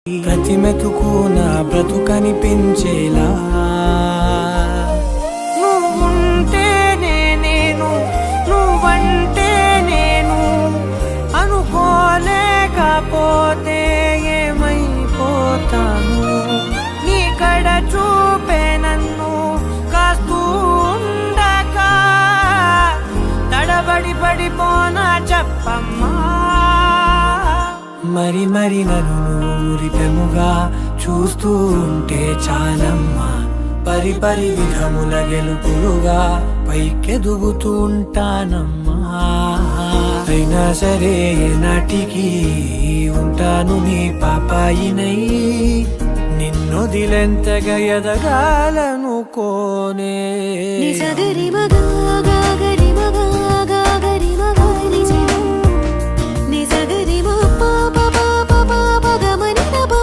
ప్రతి మెతుకు నా బ్రతుకనిపించేలా నువ్వుంటేనే నేను, నువ్వంటే నేను, అనుకోలేకపోతే ఏమైపోతాను. నీ కడ చూపే నన్ను కాస్తూ ఉండక తడబడి పడిపోనా చెప్పమ్మా. మరి మరి నన్ను ఊరిపెముగా చూస్తూ ఉంటే చాలమ్మా. పరి పరి విధముల గెలుపులుగా పైకెదుగుతూ ఉంటానమ్మా. అయినా సరే నాటికి ఉంటాను నీ పాపాయినై. నిన్నొదిలెంతగా ఎదగాలనుకోనే. నిజగరి మగా గాగరి మగా